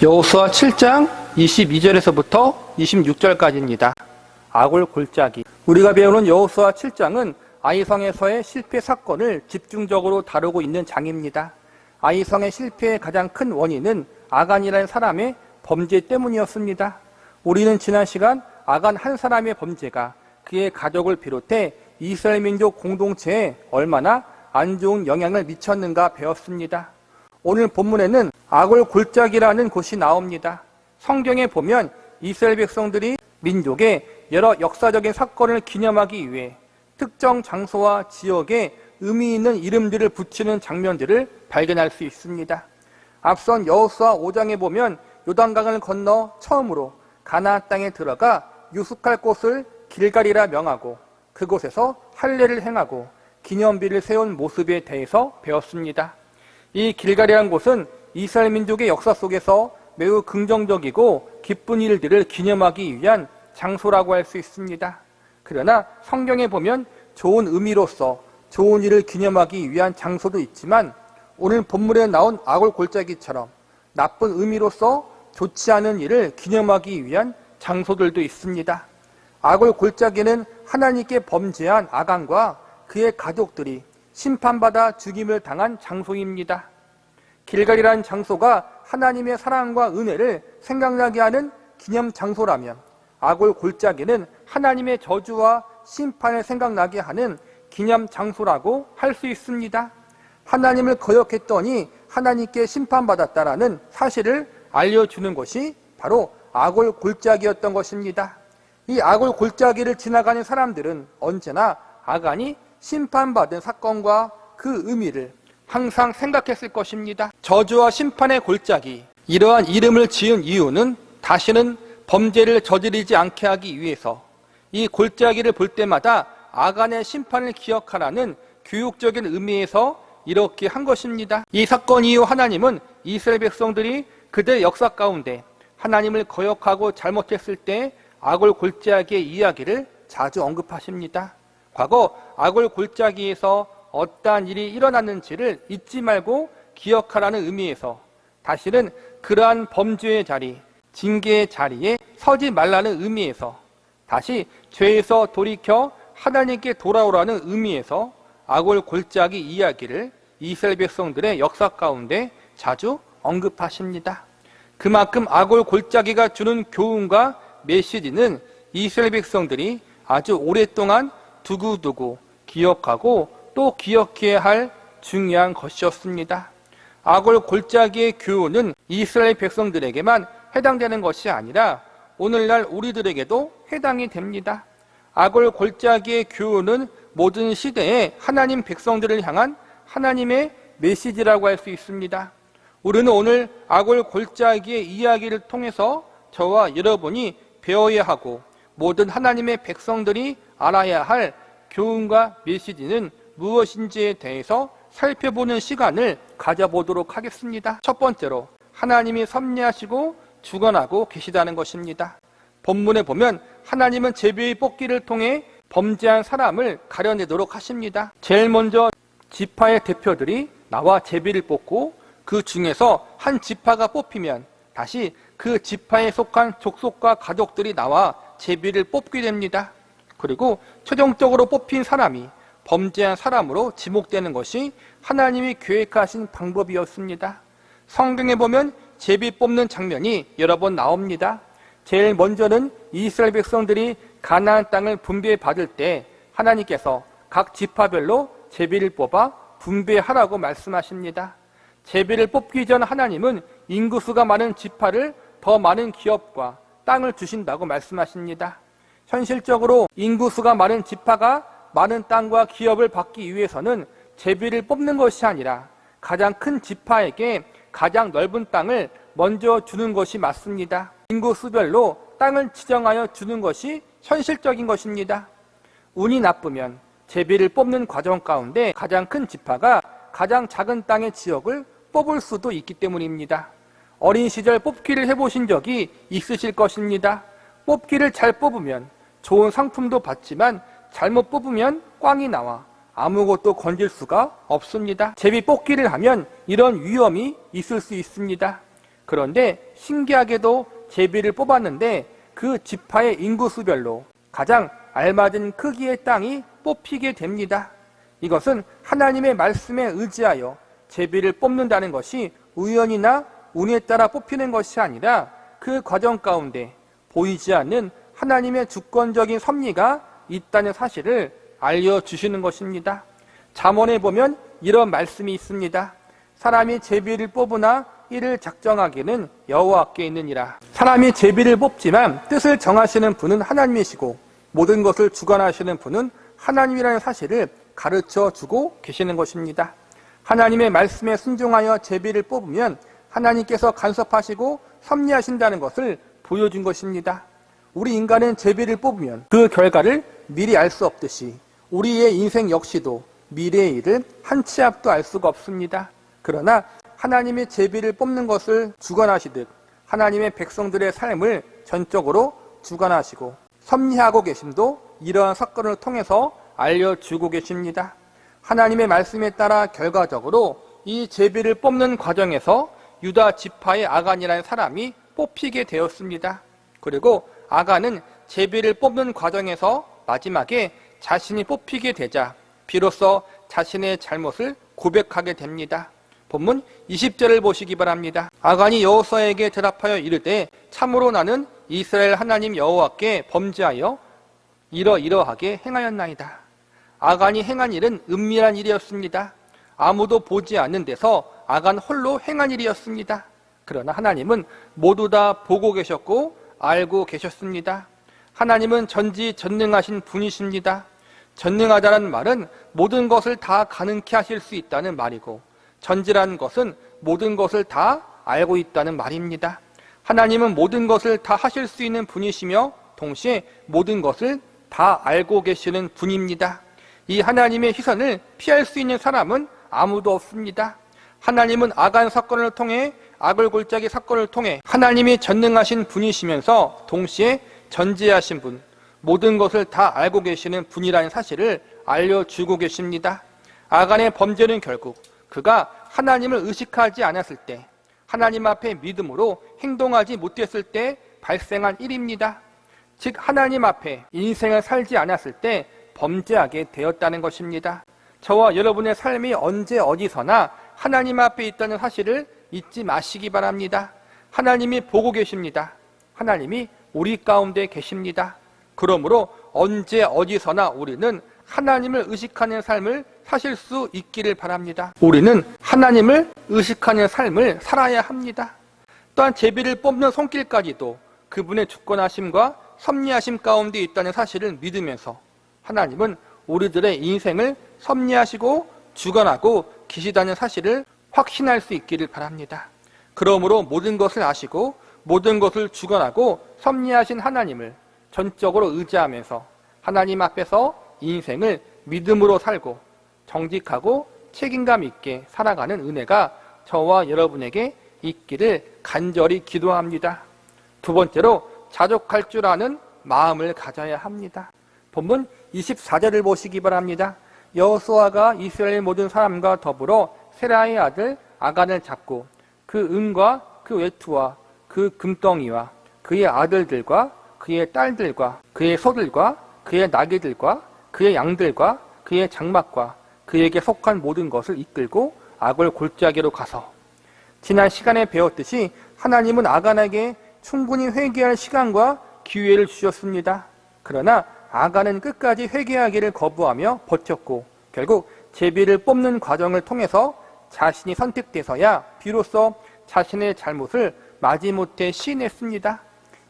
여호수아 7장 22절에서부터 26절까지입니다. 아골 골짜기. 우리가 배우는 여호수아 7장은 아이성에서의 실패 사건을 집중적으로 다루고 있는 장입니다. 아이성의 실패의 가장 큰 원인은 아간이라는 사람의 범죄 때문이었습니다. 우리는 지난 시간 아간 한 사람의 범죄가 그의 가족을 비롯해 이스라엘 민족 공동체에 얼마나 안 좋은 영향을 미쳤는가 배웠습니다. 오늘 본문에는 아골 골짜기라는 곳이 나옵니다. 성경에 보면 이스라엘 백성들이 민족의 여러 역사적인 사건을 기념하기 위해 특정 장소와 지역에 의미 있는 이름들을 붙이는 장면들을 발견할 수 있습니다. 앞선 여호수아 5장에 보면 요단강을 건너 처음으로 가나안 땅에 들어가 유숙할 곳을 길갈이라 명하고 그곳에서 할례를 행하고 기념비를 세운 모습에 대해서 배웠습니다. 이 길갈이라는 곳은 이스라엘 민족의 역사 속에서 매우 긍정적이고 기쁜 일들을 기념하기 위한 장소라고 할 수 있습니다. 그러나 성경에 보면 좋은 의미로서 좋은 일을 기념하기 위한 장소도 있지만 오늘 본문에 나온 아골 골짜기처럼 나쁜 의미로서 좋지 않은 일을 기념하기 위한 장소들도 있습니다. 아골 골짜기는 하나님께 범죄한 아간과 그의 가족들이 심판받아 죽임을 당한 장소입니다. 길갈이라는 장소가 하나님의 사랑과 은혜를 생각나게 하는 기념 장소라면 아골 골짜기는 하나님의 저주와 심판을 생각나게 하는 기념 장소라고 할 수 있습니다. 하나님을 거역했더니 하나님께 심판받았다라는 사실을 알려주는 것이 바로 아골 골짜기였던 것입니다. 이 아골 골짜기를 지나가는 사람들은 언제나 아간이 심판받은 사건과 그 의미를 항상 생각했을 것입니다. 저주와 심판의 골짜기, 이러한 이름을 지은 이유는 다시는 범죄를 저지르지 않게 하기 위해서 이 골짜기를 볼 때마다 아간의 심판을 기억하라는 교육적인 의미에서 이렇게 한 것입니다. 이 사건 이후 하나님은 이스라엘 백성들이 그들의 역사 가운데 하나님을 거역하고 잘못했을 때 아골 골짜기의 이야기를 자주 언급하십니다. 과거 아골 골짜기에서 어떠한 일이 일어났는지를 잊지 말고 기억하라는 의미에서 다시는 그러한 범죄의 자리, 징계의 자리에 서지 말라는 의미에서 다시 죄에서 돌이켜 하나님께 돌아오라는 의미에서 아골 골짜기 이야기를 이스라엘 백성들의 역사 가운데 자주 언급하십니다. 그만큼 아골 골짜기가 주는 교훈과 메시지는 이스라엘 백성들이 아주 오랫동안 두고두고 기억하고 또 기억해야 할 중요한 것이었습니다. 아골 골짜기의 교훈은 이스라엘 백성들에게만 해당되는 것이 아니라 오늘날 우리들에게도 해당이 됩니다. 아골 골짜기의 교훈은 모든 시대에 하나님 백성들을 향한 하나님의 메시지라고 할 수 있습니다. 우리는 오늘 아골 골짜기의 이야기를 통해서 저와 여러분이 배워야 하고 모든 하나님의 백성들이 알아야 할 교훈과 메시지는 무엇인지에 대해서 살펴보는 시간을 가져보도록 하겠습니다. 첫 번째로 하나님이 섭리하시고 주관하고 계시다는 것입니다. 본문에 보면 하나님은 제비의 뽑기를 통해 범죄한 사람을 가려내도록 하십니다. 제일 먼저 지파의 대표들이 나와 제비를 뽑고 그 중에서 한 지파가 뽑히면 다시 그 지파에 속한 족속과 가족들이 나와 제비를 뽑게 됩니다. 그리고 최종적으로 뽑힌 사람이 범죄한 사람으로 지목되는 것이 하나님이 계획하신 방법이었습니다. 성경에 보면 제비 뽑는 장면이 여러 번 나옵니다. 제일 먼저는 이스라엘 백성들이 가나안 땅을 분배받을 때 하나님께서 각 지파별로 제비를 뽑아 분배하라고 말씀하십니다. 제비를 뽑기 전 하나님은 인구수가 많은 지파를 더 많은 기업과 땅을 주신다고 말씀하십니다. 현실적으로 인구수가 많은 지파가 많은 땅과 기업을 받기 위해서는 제비를 뽑는 것이 아니라 가장 큰 지파에게 가장 넓은 땅을 먼저 주는 것이 맞습니다. 인구수별로 땅을 지정하여 주는 것이 현실적인 것입니다. 운이 나쁘면 제비를 뽑는 과정 가운데 가장 큰 지파가 가장 작은 땅의 지역을 뽑을 수도 있기 때문입니다. 어린 시절 뽑기를 해보신 적이 있으실 것입니다. 뽑기를 잘 뽑으면 좋은 상품도 받지만 잘못 뽑으면 꽝이 나와 아무것도 건질 수가 없습니다. 제비 뽑기를 하면 이런 위험이 있을 수 있습니다. 그런데 신기하게도 제비를 뽑았는데 그 지파의 인구수별로 가장 알맞은 크기의 땅이 뽑히게 됩니다. 이것은 하나님의 말씀에 의지하여 제비를 뽑는다는 것이 우연이나 운에 따라 뽑히는 것이 아니라 그 과정 가운데 보이지 않는 하나님의 주권적인 섭리가 있다는 사실을 알려주시는 것입니다. 잠언에 보면 이런 말씀이 있습니다. 사람이 제비를 뽑으나 이를 작정하기는 여호와께 있느니라. 사람이 제비를 뽑지만 뜻을 정하시는 분은 하나님이시고 모든 것을 주관하시는 분은 하나님이라는 사실을 가르쳐주고 계시는 것입니다. 하나님의 말씀에 순종하여 제비를 뽑으면 하나님께서 간섭하시고 섭리하신다는 것을 보여준 것입니다. 우리 인간은 제비를 뽑으면 그 결과를 미리 알 수 없듯이 우리의 인생 역시도 미래의 일을 한 치 앞도 알 수가 없습니다. 그러나 하나님이 제비를 뽑는 것을 주관하시듯 하나님의 백성들의 삶을 전적으로 주관하시고 섭리하고 계심도 이러한 사건을 통해서 알려주고 계십니다. 하나님의 말씀에 따라 결과적으로 이 제비를 뽑는 과정에서 유다 지파의 아간이라는 사람이 뽑히게 되었습니다. 그리고 아간은 제비를 뽑는 과정에서 마지막에 자신이 뽑히게 되자 비로소 자신의 잘못을 고백하게 됩니다. 본문 20절을 보시기 바랍니다. 아간이 여호수아에게 대답하여 이르되 참으로 나는 이스라엘 하나님 여호와께 범죄하여 이러이러하게 행하였나이다. 아간이 행한 일은 은밀한 일이었습니다. 아무도 보지 않는 데서 아간 홀로 행한 일이었습니다. 그러나 하나님은 모두 다 보고 계셨고 알고 계셨습니다. 하나님은 전지전능하신 분이십니다. 전능하다는 말은 모든 것을 다 가능케 하실 수 있다는 말이고 전지라는 것은 모든 것을 다 알고 있다는 말입니다. 하나님은 모든 것을 다 하실 수 있는 분이시며 동시에 모든 것을 다 알고 계시는 분입니다. 이 하나님의 시선을 피할 수 있는 사람은 아무도 없습니다. 하나님은 아간 사건을 통해 아굴 골짜기 사건을 통해 하나님이 전능하신 분이시면서 동시에 전지하신 분, 모든 것을 다 알고 계시는 분이라는 사실을 알려주고 계십니다. 아간의 범죄는 결국 그가 하나님을 의식하지 않았을 때, 하나님 앞에 믿음으로 행동하지 못했을 때 발생한 일입니다. 즉 하나님 앞에 인생을 살지 않았을 때 범죄하게 되었다는 것입니다. 저와 여러분의 삶이 언제 어디서나 하나님 앞에 있다는 사실을 잊지 마시기 바랍니다. 하나님이 보고 계십니다. 하나님이 우리 가운데 계십니다. 그러므로 언제 어디서나 우리는 하나님을 의식하는 삶을 사실 수 있기를 바랍니다. 우리는 하나님을 의식하는 삶을 살아야 합니다. 또한 제비를 뽑는 손길까지도 그분의 주권하심과 섭리하심 가운데 있다는 사실을 믿으면서 하나님은 우리들의 인생을 섭리하시고 주관하고 계시다는 사실을 확신할 수 있기를 바랍니다. 그러므로 모든 것을 아시고 모든 것을 주관하고 섭리하신 하나님을 전적으로 의지하면서 하나님 앞에서 인생을 믿음으로 살고 정직하고 책임감 있게 살아가는 은혜가 저와 여러분에게 있기를 간절히 기도합니다. 두 번째로 자족할 줄 아는 마음을 가져야 합니다. 본문 24절을 보시기 바랍니다. 여호수아가 이스라엘 모든 사람과 더불어 세라의 아들 아간을 잡고 그 은과 그 외투와 그 금덩이와 그의 아들들과 그의 딸들과 그의 소들과 그의 나귀들과 그의 양들과 그의 장막과 그에게 속한 모든 것을 이끌고 아굴 골짜기로 가서, 지난 시간에 배웠듯이 하나님은 아간에게 충분히 회개할 시간과 기회를 주셨습니다. 그러나 아간은 끝까지 회개하기를 거부하며 버텼고 결국 제비를 뽑는 과정을 통해서 자신이 선택돼서야 비로소 자신의 잘못을 마지못해 시인했습니다.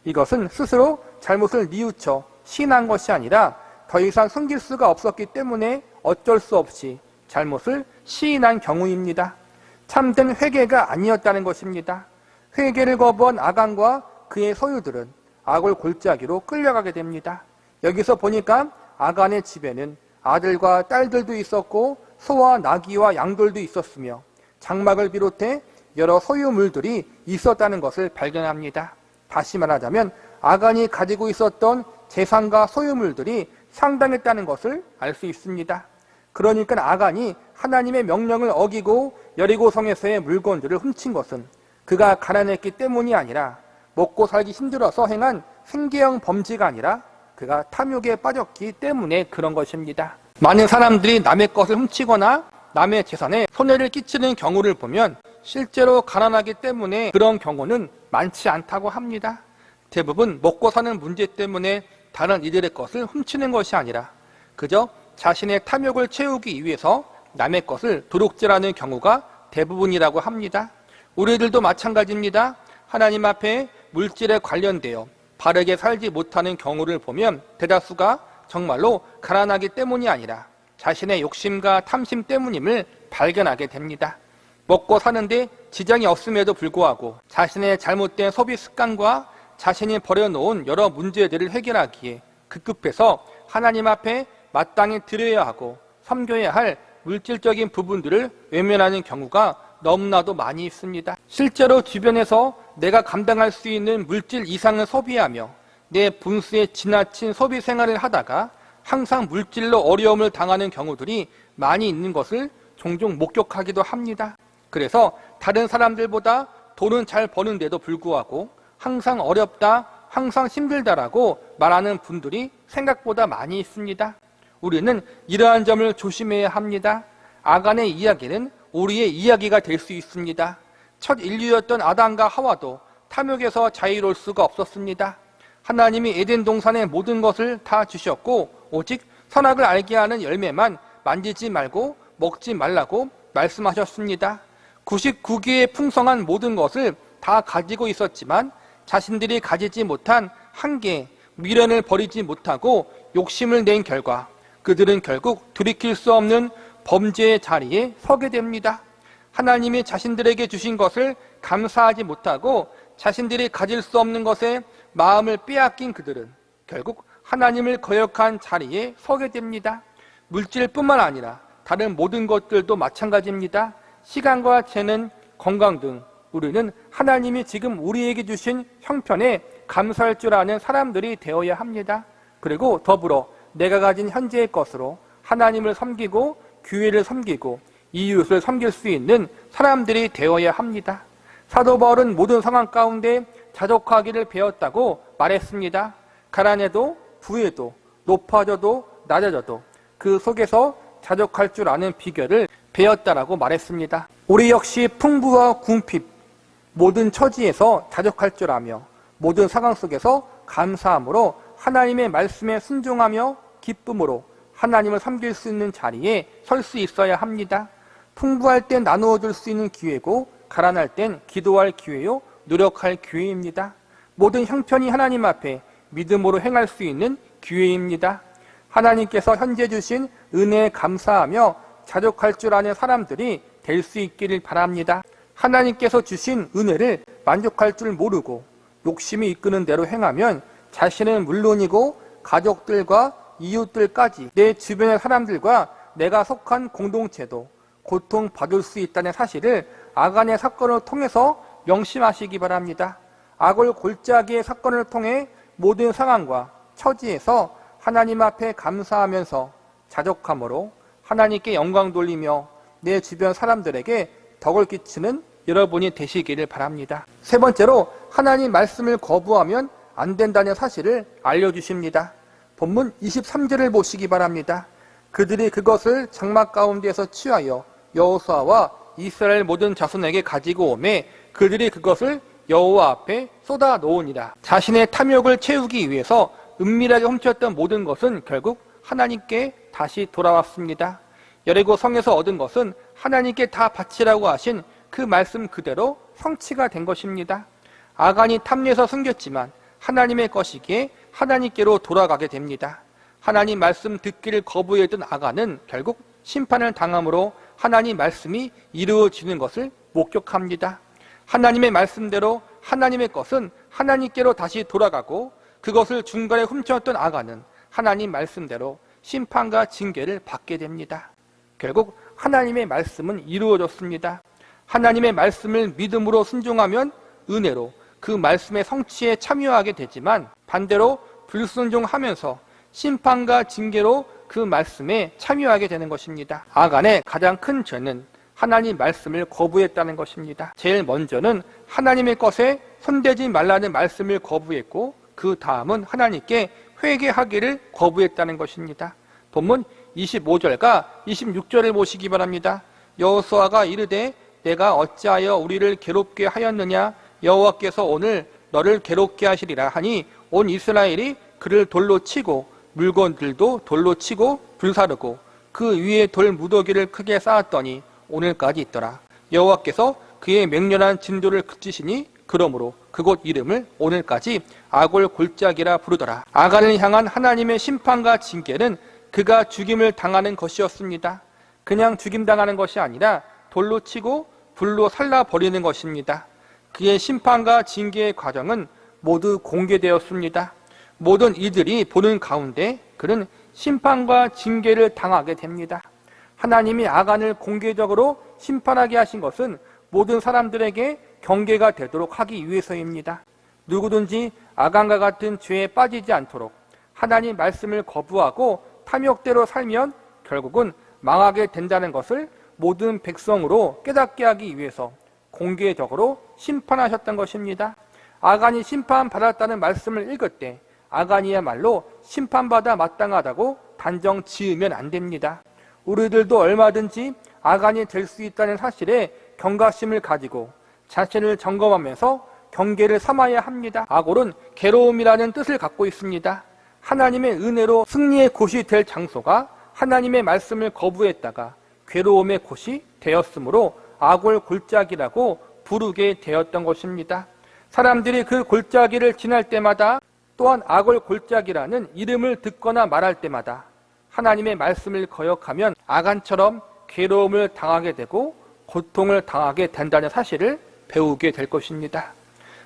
이것은 스스로 잘못을 뉘우쳐 시인한 것이 아니라 더 이상 숨길 수가 없었기 때문에 어쩔 수 없이 잘못을 시인한 경우입니다. 참된 회개가 아니었다는 것입니다. 회개를 거부한 아간과 그의 소유들은 아굴 골짜기로 끌려가게 됩니다. 여기서 보니까 아간의 집에는 아들과 딸들도 있었고 소와 나귀와 양들도 있었으며 장막을 비롯해 여러 소유물들이 있었다는 것을 발견합니다. 다시 말하자면 아간이 가지고 있었던 재산과 소유물들이 상당했다는 것을 알 수 있습니다. 그러니까 아간이 하나님의 명령을 어기고 여리고성에서의 물건들을 훔친 것은 그가 가난했기 때문이 아니라 먹고 살기 힘들어서 행한 생계형 범죄가 아니라 그가 탐욕에 빠졌기 때문에 그런 것입니다. 많은 사람들이 남의 것을 훔치거나 남의 재산에 손해를 끼치는 경우를 보면 실제로 가난하기 때문에 그런 경우는 많지 않다고 합니다. 대부분 먹고 사는 문제 때문에 다른 이들의 것을 훔치는 것이 아니라 그저 자신의 탐욕을 채우기 위해서 남의 것을 도둑질하는 경우가 대부분이라고 합니다. 우리들도 마찬가지입니다. 하나님 앞에 물질에 관련되어 바르게 살지 못하는 경우를 보면 대다수가 정말로 가난하기 때문이 아니라 자신의 욕심과 탐심 때문임을 발견하게 됩니다. 먹고 사는데 지장이 없음에도 불구하고 자신의 잘못된 소비 습관과 자신이 버려놓은 여러 문제들을 해결하기에 급급해서 하나님 앞에 마땅히 드려야 하고 섬겨야 할 물질적인 부분들을 외면하는 경우가 너무나도 많이 있습니다. 실제로 주변에서 내가 감당할 수 있는 물질 이상을 소비하며 내 분수에 지나친 소비 생활을 하다가 항상 물질로 어려움을 당하는 경우들이 많이 있는 것을 종종 목격하기도 합니다. 그래서 다른 사람들보다 돈은 잘 버는데도 불구하고 항상 어렵다, 항상 힘들다라고 말하는 분들이 생각보다 많이 있습니다. 우리는 이러한 점을 조심해야 합니다. 아간의 이야기는 우리의 이야기가 될 수 있습니다. 첫 인류였던 아담과 하와도 탐욕에서 자유로울 수가 없었습니다. 하나님이 에덴 동산의 모든 것을 다 주셨고 오직 선악을 알게 하는 열매만 만지지 말고 먹지 말라고 말씀하셨습니다. 99개의 풍성한 모든 것을 다 가지고 있었지만 자신들이 가지지 못한 한 개, 미련을 버리지 못하고 욕심을 낸 결과 그들은 결국 돌이킬 수 없는 범죄의 자리에 서게 됩니다. 하나님이 자신들에게 주신 것을 감사하지 못하고 자신들이 가질 수 없는 것에 마음을 빼앗긴 그들은 결국 하나님을 거역한 자리에 서게 됩니다. 물질뿐만 아니라 다른 모든 것들도 마찬가지입니다. 시간과 재능, 건강 등 우리는 하나님이 지금 우리에게 주신 형편에 감사할 줄 아는 사람들이 되어야 합니다. 그리고 더불어 내가 가진 현재의 것으로 하나님을 섬기고 교회를 섬기고 이웃을 섬길 수 있는 사람들이 되어야 합니다. 사도 바울은 모든 상황 가운데 자족하기를 배웠다고 말했습니다. 가난해도 부해도 높아져도 낮아져도 그 속에서 자족할 줄 아는 비결을 배웠다라고 말했습니다. 우리 역시 풍부와 궁핍 모든 처지에서 자족할 줄 아며 모든 상황 속에서 감사함으로 하나님의 말씀에 순종하며 기쁨으로 하나님을 섬길 수 있는 자리에 설 수 있어야 합니다. 풍부할 땐 나누어 줄 수 있는 기회고 가난할 땐 기도할 기회요 노력할 기회입니다. 모든 형편이 하나님 앞에 믿음으로 행할 수 있는 기회입니다. 하나님께서 현재 주신 은혜에 감사하며 자족할 줄 아는 사람들이 될 수 있기를 바랍니다. 하나님께서 주신 은혜를 만족할 줄 모르고 욕심이 이끄는 대로 행하면 자신은 물론이고 가족들과 이웃들까지 내 주변의 사람들과 내가 속한 공동체도 고통받을 수 있다는 사실을 아간의 사건을 통해서 명심하시기 바랍니다. 아골 골짜기의 사건을 통해 모든 상황과 처지에서 하나님 앞에 감사하면서 자족함으로 하나님께 영광 돌리며 내 주변 사람들에게 덕을 끼치는 여러분이 되시기를 바랍니다. 세 번째로 하나님 말씀을 거부하면 안 된다는 사실을 알려주십니다. 본문 23절을 보시기 바랍니다. 그들이 그것을 장막 가운데에서 취하여 여호수아와 이스라엘 모든 자손에게 가지고 오매 그들이 그것을 여호와 앞에 쏟아 놓으니라. 자신의 탐욕을 채우기 위해서 은밀하게 훔쳤던 모든 것은 결국 하나님께 다시 돌아왔습니다. 여리고 성에서 얻은 것은 하나님께 다 바치라고 하신 그 말씀 그대로 성취가 된 것입니다. 아간이 탐내서 숨겼지만 하나님의 것이기에 하나님께로 돌아가게 됩니다. 하나님 말씀 듣기를 거부했던 아간은 결국 심판을 당함으로 하나님 말씀이 이루어지는 것을 목격합니다. 하나님의 말씀대로 하나님의 것은 하나님께로 다시 돌아가고 그것을 중간에 훔쳤던 아간은 하나님 말씀대로 심판과 징계를 받게 됩니다. 결국 하나님의 말씀은 이루어졌습니다. 하나님의 말씀을 믿음으로 순종하면 은혜로 그 말씀의 성취에 참여하게 되지만 반대로 불순종하면서 심판과 징계로 그 말씀에 참여하게 되는 것입니다. 아간의 가장 큰 죄는 하나님 말씀을 거부했다는 것입니다. 제일 먼저는 하나님의 것에 손대지 말라는 말씀을 거부했고 그 다음은 하나님께 회개하기를 거부했다는 것입니다. 본문 25절과 26절을 보시기 바랍니다. 여호수아가 이르되 내가 어찌하여 우리를 괴롭게 하였느냐, 여호와께서 오늘 너를 괴롭게 하시리라 하니 온 이스라엘이 그를 돌로 치고 물건들도 돌로 치고 불사르고 그 위에 돌 무더기를 크게 쌓았더니 오늘까지 있더라. 여호와께서 그의 맹렬한 진도를 그치시니 그러므로 그곳 이름을 오늘까지 아골 골짜기라 부르더라. 아간을 향한 하나님의 심판과 징계는 그가 죽임을 당하는 것이었습니다. 그냥 죽임당하는 것이 아니라 돌로 치고 불로 살라버리는 것입니다. 그의 심판과 징계의 과정은 모두 공개되었습니다. 모든 이들이 보는 가운데 그는 심판과 징계를 당하게 됩니다. 하나님이 아간을 공개적으로 심판하게 하신 것은 모든 사람들에게 경계가 되도록 하기 위해서입니다. 누구든지 아간과 같은 죄에 빠지지 않도록 하나님 말씀을 거부하고 탐욕대로 살면 결국은 망하게 된다는 것을 모든 백성으로 깨닫게 하기 위해서 공개적으로 심판하셨던 것입니다. 아간이 심판받았다는 말씀을 읽을 때 아간이야말로 심판받아 마땅하다고 단정 지으면 안 됩니다. 우리들도 얼마든지 아간이 될 수 있다는 사실에 경각심을 가지고 자신을 점검하면서 경계를 삼아야 합니다. 아골은 괴로움이라는 뜻을 갖고 있습니다. 하나님의 은혜로 승리의 곳이 될 장소가 하나님의 말씀을 거부했다가 괴로움의 곳이 되었으므로 아골 골짜기라고 부르게 되었던 것입니다. 사람들이 그 골짜기를 지날 때마다 또한 아골 골짜기라는 이름을 듣거나 말할 때마다 하나님의 말씀을 거역하면 아간처럼 괴로움을 당하게 되고 고통을 당하게 된다는 사실을 배우게 될 것입니다.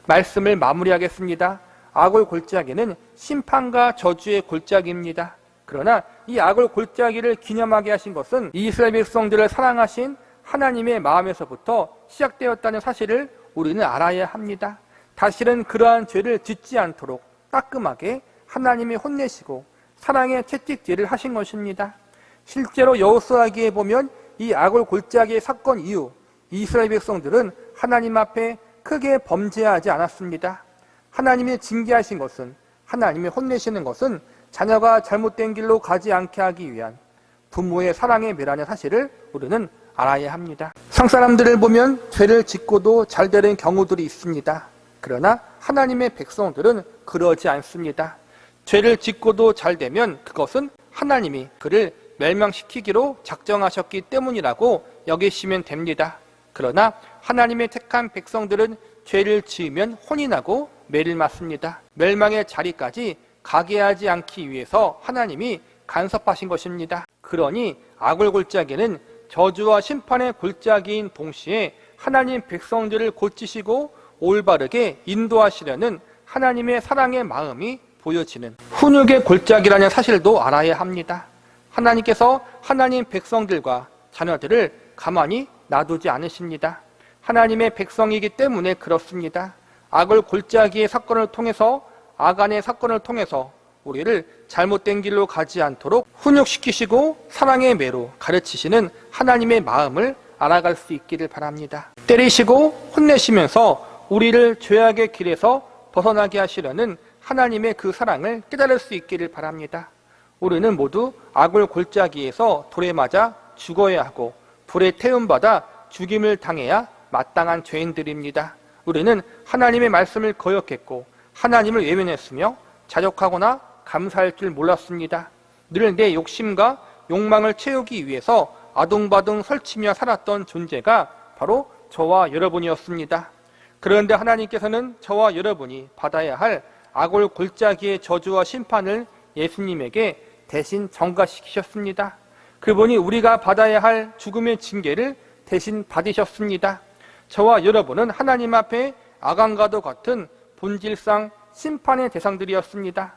말씀을 마무리하겠습니다. 아골 골짜기는 심판과 저주의 골짜기입니다. 그러나 이 아골 골짜기를 기념하게 하신 것은 이스라엘 백성들을 사랑하신 하나님의 마음에서부터 시작되었다는 사실을 우리는 알아야 합니다. 다시는 그러한 죄를 짓지 않도록 따끔하게 하나님이 혼내시고 사랑의 채찍질을 하신 것입니다. 실제로 여호수아기에 보면 이 아골 골짜기의 사건 이후 이스라엘 백성들은 하나님 앞에 크게 범죄하지 않았습니다. 하나님이 징계하신 것은, 하나님이 혼내시는 것은 자녀가 잘못된 길로 가지 않게 하기 위한 부모의 사랑의 매라는 사실을 우리는 알아야 합니다. 상사람들을 보면 죄를 짓고도 잘 되는 경우들이 있습니다. 그러나 하나님의 백성들은 그러지 않습니다. 죄를 짓고도 잘 되면 그것은 하나님이 그를 멸망시키기로 작정하셨기 때문이라고 여기시면 됩니다. 그러나 하나님의 택한 백성들은 죄를 지으면 혼이 나고 매를 맞습니다. 멸망의 자리까지 가게 하지 않기 위해서 하나님이 간섭하신 것입니다. 그러니 아골 골짜기는 저주와 심판의 골짜기인 동시에 하나님 백성들을 고치시고 올바르게 인도하시려는 하나님의 사랑의 마음이 보여지는 훈육의 골짜기라는 사실도 알아야 합니다. 하나님께서 하나님 백성들과 자녀들을 가만히 놔두지 않으십니다. 하나님의 백성이기 때문에 그렇습니다. 아골 골짜기의 사건을 통해서, 아간의 사건을 통해서 우리를 잘못된 길로 가지 않도록 훈육시키시고 사랑의 매로 가르치시는 하나님의 마음을 알아갈 수 있기를 바랍니다. 때리시고 혼내시면서 우리를 죄악의 길에서 벗어나게 하시려는 하나님의 그 사랑을 깨달을 수 있기를 바랍니다. 우리는 모두 아골 골짜기에서 돌에 맞아 죽어야 하고 불에 태움받아 죽임을 당해야 마땅한 죄인들입니다. 우리는 하나님의 말씀을 거역했고 하나님을 외면했으며 자족하거나 감사할 줄 몰랐습니다. 늘 내 욕심과 욕망을 채우기 위해서 아둥바둥 설치며 살았던 존재가 바로 저와 여러분이었습니다. 그런데 하나님께서는 저와 여러분이 받아야 할 아골 골짜기의 저주와 심판을 예수님에게 대신 전가시키셨습니다. 그분이 우리가 받아야 할 죽음의 징계를 대신 받으셨습니다. 저와 여러분은 하나님 앞에 아간과도 같은 본질상 심판의 대상들이었습니다.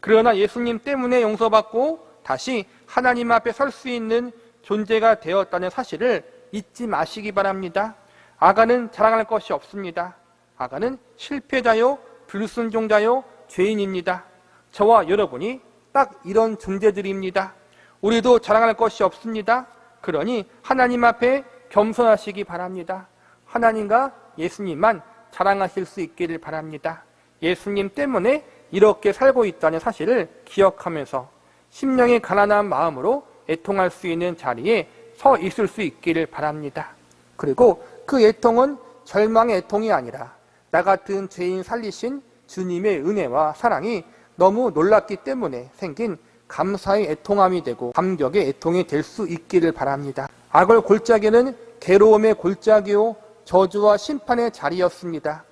그러나 예수님 때문에 용서받고 다시 하나님 앞에 설 수 있는 존재가 되었다는 사실을 잊지 마시기 바랍니다. 아간은 자랑할 것이 없습니다. 아간은 실패자요, 불순종자요, 죄인입니다. 저와 여러분이 딱 이런 존재들입니다. 우리도 자랑할 것이 없습니다. 그러니 하나님 앞에 겸손하시기 바랍니다. 하나님과 예수님만 자랑하실 수 있기를 바랍니다. 예수님 때문에 이렇게 살고 있다는 사실을 기억하면서 심령이 가난한 마음으로 애통할 수 있는 자리에 서 있을 수 있기를 바랍니다. 그리고 그 애통은 절망의 애통이 아니라 나 같은 죄인 살리신 주님의 은혜와 사랑이 너무 놀랍기 때문에 생긴 감사의 애통함이 되고 감격의 애통이 될 수 있기를 바랍니다. 악을 골짜기는 괴로움의 골짜기요 저주와 심판의 자리였습니다.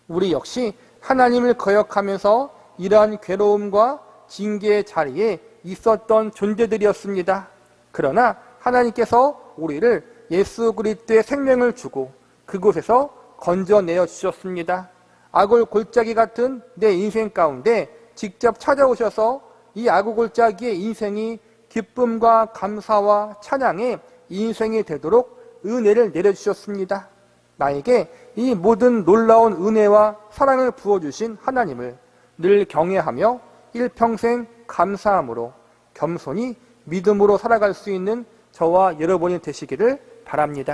우리 역시 하나님을 거역하면서 이러한 괴로움과 징계의 자리에 있었던 존재들이었습니다. 그러나 하나님께서 우리를 예수 그리스도의 생명을 주고 그곳에서 건져내어 주셨습니다. 악을 골짜기 같은 내 인생 가운데 직접 찾아오셔서 이 악을 골짜기의 인생이 기쁨과 감사와 찬양의 인생이 되도록 은혜를 내려주셨습니다. 나에게 이 모든 놀라운 은혜와 사랑을 부어주신 하나님을 늘 경외하며 일평생 감사함으로 겸손히 믿음으로 살아갈 수 있는 저와 여러분이 되시기를 바랍니다.